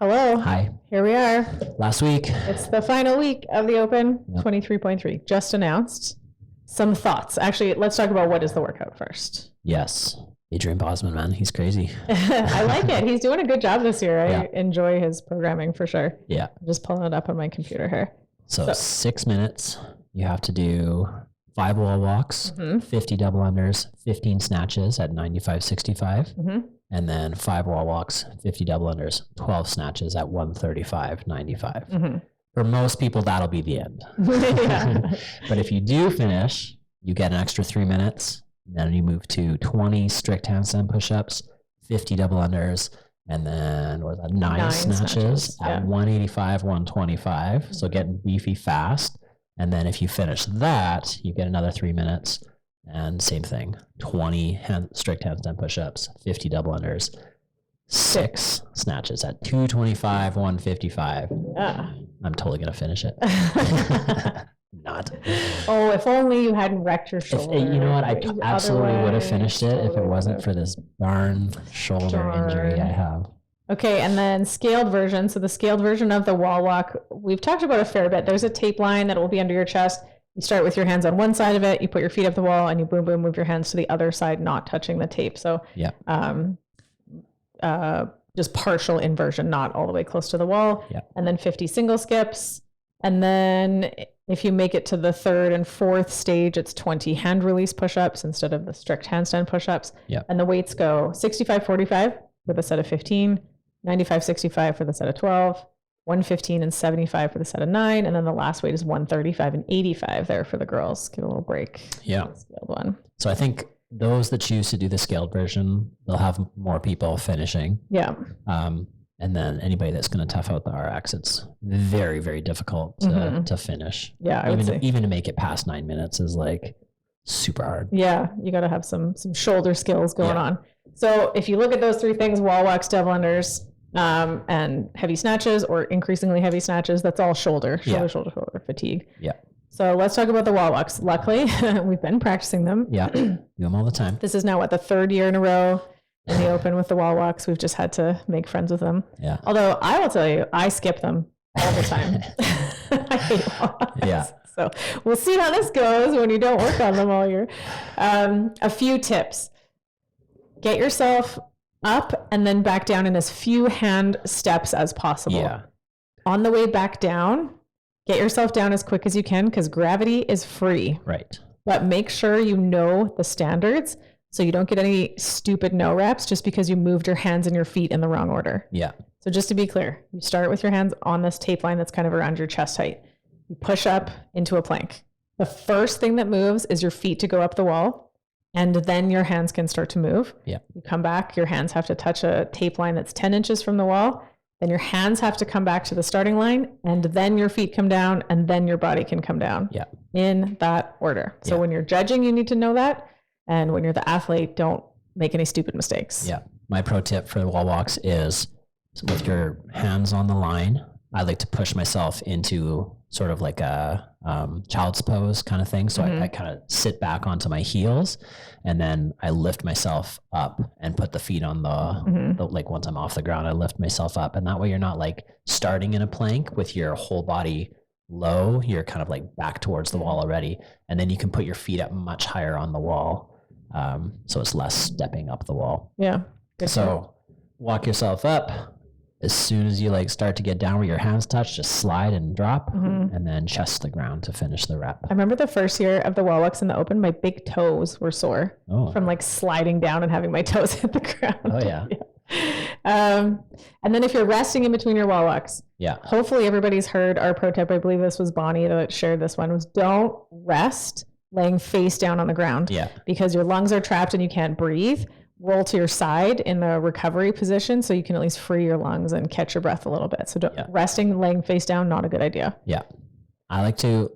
Hello. Hi. Here we are. Last week. It's the final week of the Open. Yep. 23.3 just announced. Some thoughts. Actually, let's talk about what is the workout first. Yes. Adrian Bosman, man, he's crazy. I like it. He's doing a good job this year. I enjoy his programming for sure. Yeah. I'm just pulling it up on my computer here. So 6 minutes, you have to do 5 wall walks, 50 double unders, 15 snatches at 95.65, and then 5 wall walks, 50 double unders, 12 snatches at 135.95. For most people, that'll be the end. But if you do finish, you get an extra 3 minutes. Then you move to 20 strict handstand push-ups, 50 double unders, and then what was that? 9 snatches at 185, 125. So getting beefy fast. And then if you finish that, you get another 3 minutes. And same thing, 20 strict handstand push-ups, 50 double unders, 6 snatches at 225, 155. I'm totally going to finish it. Not. Oh, if only you hadn't wrecked your shoulder. You know what? I absolutely would have finished it if it wasn't for this darn shoulder injury I have. Okay, and then scaled version. So the scaled version of the wall walk, we've talked about a fair bit. There's a tape line that will be under your chest. You start with your hands on one side of it, you put your feet up the wall, and you boom, boom, move your hands to the other side, not touching the tape. So just partial inversion, not all the way close to the wall. And then 50 single skips. And then if you make it to the 3rd and 4th stage, it's 20 hand release push-ups instead of the strict handstand push-ups. And the weights go 65-45 for the set of 15, 95-65 for the set of 12, 115 and 75 for the set of 9, and then the last weight is 135 and 85 there for the girls. Give a little break. Scaled one. So I think those that choose to do the scaled version, they'll have more people finishing. And then anybody that's going to tough out the RX, it's very, very difficult to finish. Even to make it past 9 minutes is like super hard. You got to have some shoulder skills going on. So if you look at those 3 things, wall walks, double unders, and heavy snatches or increasingly heavy snatches, that's all shoulder fatigue. So let's talk about the wall walks. Luckily, we've been practicing them. Do them all the time. This is now the 3rd year in a row in the Open with the wall walks. We've just had to make friends with them. Although I will tell you, I skip them all the time. I hate wall walks. So we'll see how this goes when you don't work on them all year. A few tips. Get yourself up and then back down in as few hand steps as possible. On the way back down, get yourself down as quick as you can because gravity is free. But make sure you know the standards so you don't get any stupid no reps just because you moved your hands and your feet in the wrong order. So just to be clear, you start with your hands on this tape line that's kind of around your chest height. You push up into a plank. The first thing that moves is your feet to go up the wall, and then your hands can start to move. You come back, your hands have to touch a tape line that's 10 inches from the wall. Then your hands have to come back to the starting line, and then your feet come down, and then your body can come down in that order. So when you're judging, you need to know that. And when you're the athlete, don't make any stupid mistakes. My pro tip for the wall walks is with your hands on the line, I like to push myself into sort of like a child's pose kind of thing. So I kind of sit back onto my heels and then I lift myself up and put the feet on the like once I'm off the ground, I lift myself up. And that way you're not like starting in a plank with your whole body low. You're kind of like back towards the wall already. And then you can put your feet up much higher on the wall. So it's less stepping up the wall. So walk yourself up. As soon as you like start to get down where your hands touch, just slide and drop and then chest to the ground to finish the rep. I remember the first year of the wall walks in the Open, my big toes were sore from like sliding down and having my toes hit the ground. And then if you're resting in between your wall walks, hopefully everybody's heard our pro tip. I believe this was Bonnie that shared this one, was don't rest laying face down on the ground because your lungs are trapped and you can't breathe. Roll to your side in the recovery position so you can at least free your lungs and catch your breath a little bit. So resting, laying face down, not a good idea. I like to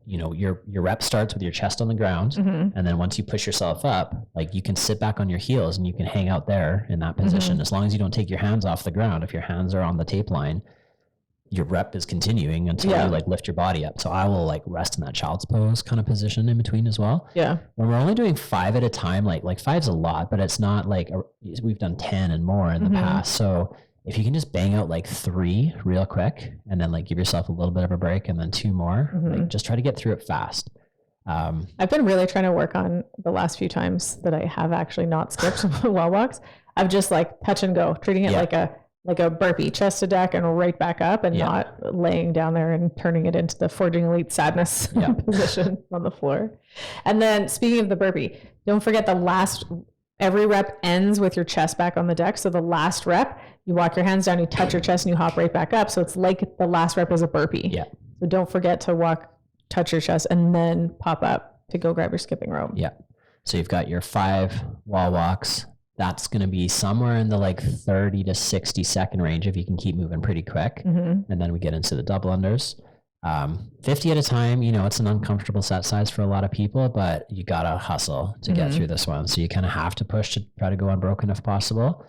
your rep starts with your chest on the ground. And then once you push yourself up, like you can sit back on your heels and you can hang out there in that position as long as you don't take your hands off the ground. If your hands are on the tape line, your rep is continuing until you like lift your body up. So I will like rest in that child's pose kind of position in between as well. When we're only doing 5 at a time, like 5's a lot, but it's not like we've done 10 and more in the past. So if you can just bang out like 3 real quick and then like give yourself a little bit of a break and then 2 more, like just try to get through it fast. I've been really trying to work on the last few times that I have actually not skipped wall walks. I've just like touch and go, treating it like a burpee, chest to deck and right back up, and not laying down there and turning it into the Forging Elite sadness position on the floor. And then speaking of the burpee, don't forget every rep ends with your chest back on the deck. So the last rep, you walk your hands down, you touch your chest and you hop right back up. So it's like the last rep is a burpee. Yeah. So don't forget to touch your chest and then pop up to go grab your skipping rope. Yeah. So you've got your 5 wall walks. That's going to be somewhere in the like 30 to 60 second range if you can keep moving pretty quick. And then we get into the double unders. 50 at a time, it's an uncomfortable set size for a lot of people, but you got to hustle to get through this one. So you kind of have to push to try to go unbroken if possible.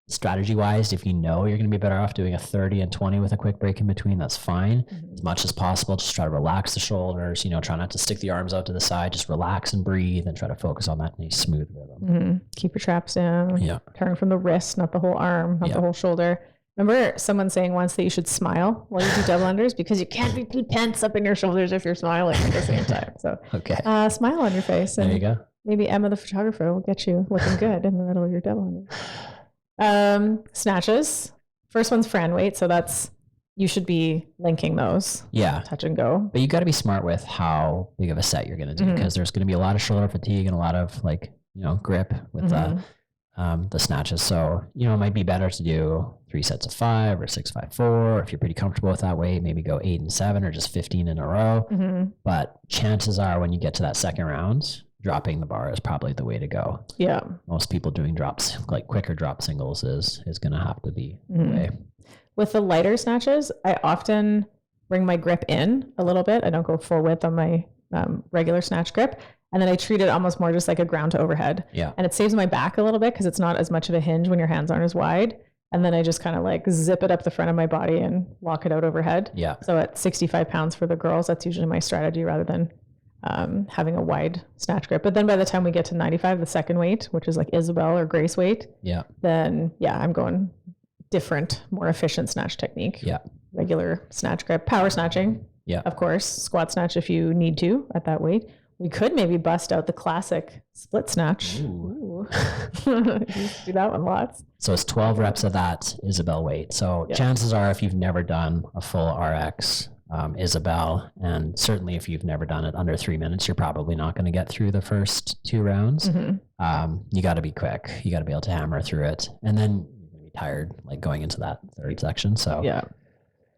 Strategy wise, if you're going to be better off doing a 30 and 20 with a quick break in between, that's fine. As much as possible, just try to relax the shoulders, try not to stick the arms out to the side, just relax and breathe and try to focus on that nice smooth rhythm. Keep your traps down. Yeah. Turn from the wrist, not the whole arm, not the whole shoulder. Remember someone saying once that you should smile while you do double unders because you can't be too tense up in your shoulders if you're smiling at the same time. So smile on your face. And there you go. Maybe Emma, the photographer, will get you looking good in the middle of your double unders. Snatches. First one's Fran weight. So you should be linking those. Yeah. Touch and go. But you got to be smart with how big of a set you're going to do because there's going to be a lot of shoulder fatigue and a lot of grip with the snatches. So, it might be better to do 3 sets of 5 or 6, 5, 4. If you're pretty comfortable with that weight, maybe go 8 and 7 or just 15 in a row. But chances are when you get to that second round, dropping the bar is probably the way to go. Yeah. Most people doing drops, like quicker drop singles is going to have to be the way. With the lighter snatches, I often bring my grip in a little bit. I don't go full width on my regular snatch grip. And then I treat it almost more just like a ground to overhead. Yeah. And it saves my back a little bit because it's not as much of a hinge when your hands aren't as wide. And then I just kind of like zip it up the front of my body and lock it out overhead. Yeah. So at 65 pounds for the girls, that's usually my strategy rather than having a wide snatch grip. But then by the time we get to 95, the second weight, which is like Isabel or Grace weight, then I'm going different, more efficient snatch technique. Yeah. Regular snatch grip, power snatching. Yeah. Of course, squat snatch if you need to at that weight. We could maybe bust out the classic split snatch. Ooh. Used to do that one lots. So it's 12 reps of that Isabel weight. So chances are if you've never done a full RX Isabel, and certainly if you've never done it under 3 minutes, you're probably not going to get through the first 2 rounds. You got to be quick. You got to be able to hammer through it. And then you're going to be tired like going into that third section. So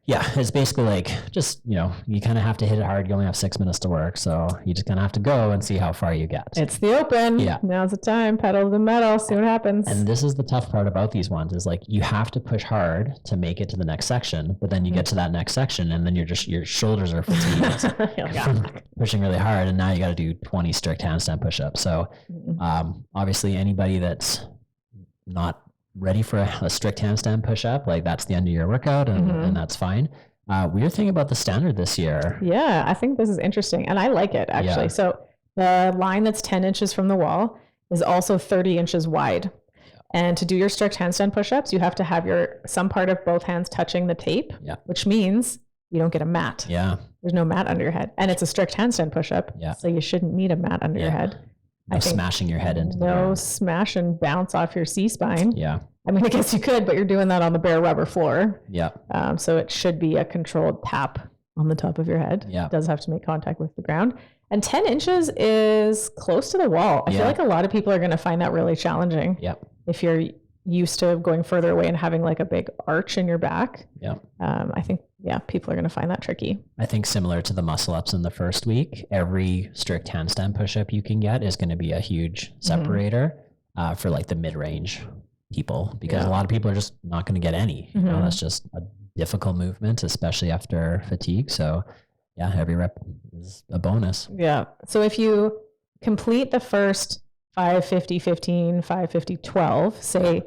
yeah, it's basically like just, you kind of have to hit it hard. You only have 6 minutes to work. So you just kind of have to go and see how far you get. It's the open. Yeah. Now's the time. Pedal to the metal. See what happens. And this is the tough part about these ones is like you have to push hard to make it to the next section. But then you get to that next section and then your shoulders are fatigued from pushing really hard. And now you got to do 20 strict handstand push-ups. So obviously anybody that's not ready for a strict handstand push-up, like that's the end of your workout and that's fine. Weird thing about the standard this year. Yeah, I think this is interesting and I like it actually. Yeah. So the line that's 10 inches from the wall is also 30 inches wide. And to do your strict handstand push-ups, you have to have some part of both hands touching the tape, which means you don't get a mat. Yeah. There's no mat under your head. And it's a strict handstand push-up. Yeah. So you shouldn't need a mat under your head. No smashing your head into the ground. No smash and bounce off your C-spine. Yeah. I mean, I guess you could, but you're doing that on the bare rubber floor. Yeah. So it should be a controlled tap on the top of your head. Yeah. It does have to make contact with the ground. And 10 inches is close to the wall. I feel like a lot of people are going to find that really challenging. Yeah. If you're used to going further away and having like a big arch in your back. Yeah. I think, people are going to find that tricky. I think similar to the muscle ups in the first week, every strict handstand push-up you can get is going to be a huge separator for like the mid-range people, because a lot of people are just not going to get any. You know, that's just a difficult movement, especially after fatigue. So every rep is a bonus. Yeah. So if you complete the first 550, 15, 550, 12, say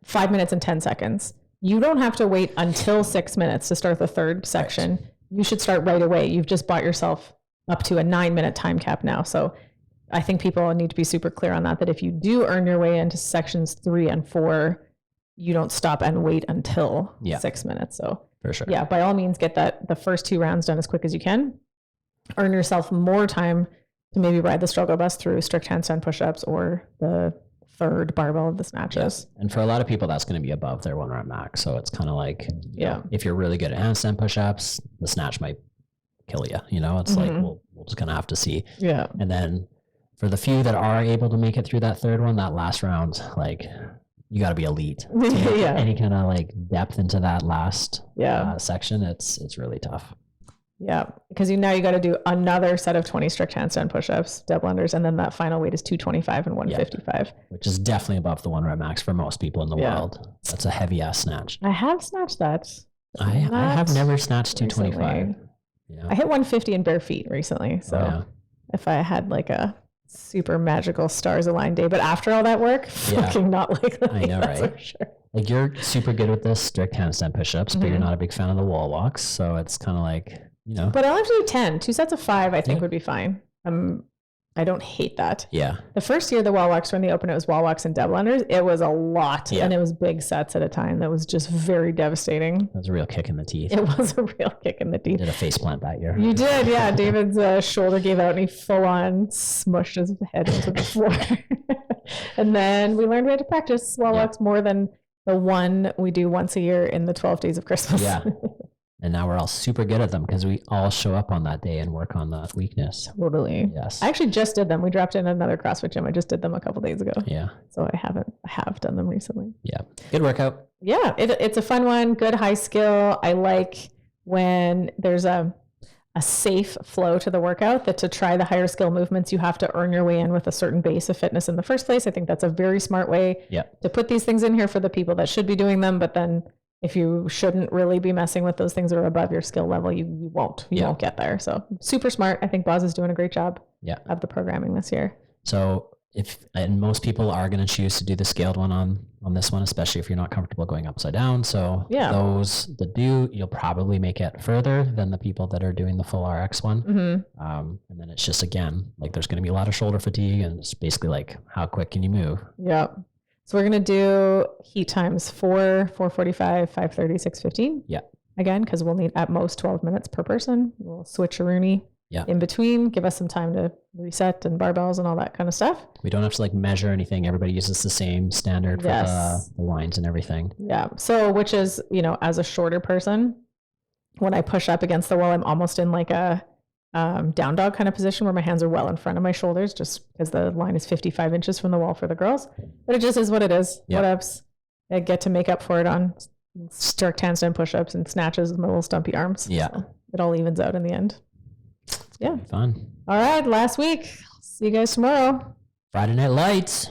5 minutes and 10 seconds, you don't have to wait until 6 minutes to start the third section. Right. You should start right away. You've just bought yourself up to a 9-minute time cap now. So I think people need to be super clear on that if you do earn your way into sections 3 and 4, you don't stop and wait until 6 minutes. So for sure. Yeah, by all means, get the first 2 rounds done as quick as you can. Earn yourself more time to maybe ride the struggle bus through strict handstand push-ups or the third barbell of the snatches. Yeah. And for a lot of people, that's going to be above their 1 rep max. So it's kind of like, you know, if you're really good at handstand push-ups, the snatch might kill you. You know, it's like, we're just going to have to see. Yeah. And then for the few that are able to make it through that third one, that last round, like, you got to be elite. Any kind of like depth into that last section, it's really tough. Yeah, because now you got to do another set of 20 strict handstand push-ups, double unders, and then that final weight is 225 and 155. Which is definitely above the 1 rep max for most people in the world. That's a heavy ass snatch. I have snatched that. I have never snatched 225. Yeah. I hit 150 in bare feet recently. So if I had like a super magical stars aligned day, but after all that work, fucking not likely. I know, right? Sure. Like you're super good with this strict handstand push-ups, but you're not a big fan of the wall walks. So it's kind of like, you know. But I'll actually do 10. 2 sets of 5, I think would be fine. I don't hate that. Yeah. The first year the wall walks were in the open, it was wall walks and double unders. It was a lot. Yeah. And it was big sets at a time. That was just very devastating. That was a real kick in the teeth. It was a real kick in the teeth. You did a face plant that year. You did, yeah. David's shoulder gave out and he full on smushed his head into the floor. And then we learned we had to practice wall walks more than the one we do once a year in the 12 days of Christmas. Yeah. And now we're all super good at them because we all show up on that day and work on that weakness. Totally. Yes. I actually just did them. We dropped in another CrossFit gym. I just did them a couple days ago. Yeah. So I have done them recently. Yeah. Good workout. Yeah. It's a fun one. Good high skill. I like when there's a safe flow to the workout, that to try the higher skill movements, you have to earn your way in with a certain base of fitness in the first place. I think that's a very smart way to put these things in here for the people that should be doing them. But then if you shouldn't really be messing with those things that are above your skill level, you won't get there. So super smart. I think Boz is doing a great job of the programming this year. So and most people are going to choose to do the scaled one on this one, especially if you're not comfortable going upside down. So those that do, you'll probably make it further than the people that are doing the full RX one. And then it's just, again, like there's going to be a lot of shoulder fatigue, and it's basically like, how quick can you move? Yeah. So we're going to do heat times 4, 4:45, 5:30, 6:15. Yeah. Again, because we'll need at most 12 minutes per person. We'll switch a Rooney in between, give us some time to reset and barbells and all that kind of stuff. We don't have to like measure anything. Everybody uses the same standard for the lines and everything. Yeah. So, which is, as a shorter person, when I push up against the wall, I'm almost in like a down dog kind of position where my hands are well in front of my shoulders, just because the line is 55 inches from the wall for the girls. But it just is what it is. What ups? I get to make up for it on strict handstand push-ups and snatches with my little stumpy arms. Yeah. So it all evens out in the end. Fun. All right. Last week. See you guys tomorrow. Friday Night Lights.